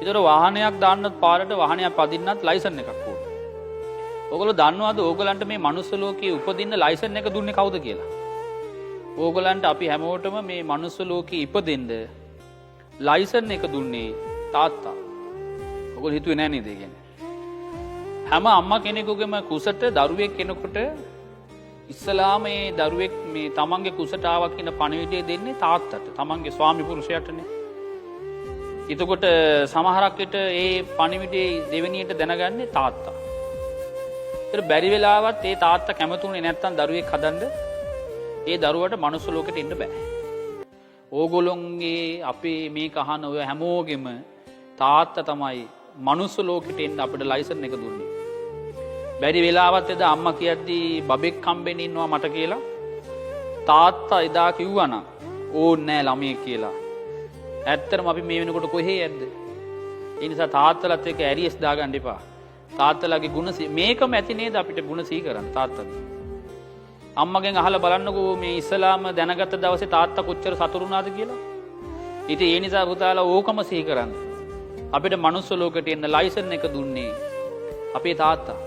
ඒතර වාහනයක් දාන්නත් පාරට වාහනයක් පදින්නත් ලයිසන් එකක් ඕන. ඕගොල්ලෝ දන්නවද ඕගලන්ට මේ මනුස්ස ලෝකයේ උපදින්න ලයිසන් එක දුන්නේ කවුද කියලා? ඕගලන්ට අපි හැමෝටම මේ මනුස්ස ලෝකයේ ඉපදෙන්න ලයිසන් එක දුන්නේ තාත්තා. ඔයගොල්ලෝ හිතුවේ නෑ නේද ඒ කියන්නේ? හැම අම්මා කෙනෙකුගේම කුසට දරුවෙක් කෙනෙකුට ඉස්සලාම මේ දරුවෙක් මේ තමන්ගේ කුසට ආවා කියන පණිවිඩය දෙන්නේ තාත්තට, තමන්ගේ ස්වාමි පුරුෂයාටනේ. එතකොට සමහරක් විට ඒ පණිවිඩේ දෙවෙනියට දැනගන්නේ තාත්තා. ඒතර බැරි වෙලාවත් ඒ තාත්තා කැමතුනේ නැත්තම් දරුවෙක් හදන්න ඒ දරුවට මනුස්ස ලෝකෙට එන්න බෑ. ඕගොල්ලෝගේ අපේ මේ කහන ඔය හැමෝගෙම තාත්තා තමයි මනුස්ස ලෝකෙට එන්න අපිට ලයිසන් එක දුන්නේ. බැරි වෙලාවත් එදා අම්මා කියද්දී බබෙක් හම්බෙන්න ඉන්නවා මට කියලා තාත්තා එදා කිව්වනම් ඕන්නේ නෑ ළමයි කියලා. ඇත්තටම අපි මේ වෙනකොට කොහේ යද්ද? ඒ නිසා තාත්තලාත් එක්ක ඇරියස් දාගන්න එපා. තාත්තලාගේ ගුණ මේකම ඇති නේද අපිට ගුණ සී කරන්න තාත්තගේ. අම්මගෙන් අහලා බලන්නකෝ මේ ඉස්ලාම දැනගත්ත දවසේ තාත්තා කොච්චර සතුටු වුණාද කියලා. ඉතින් ඒ නිසා පුතාලා ඕකම සී කරන්න. අපිට මනුස්ස ලෝකෙට එන්න ලයිසන් එක දුන්නේ අපේ තාත්තා.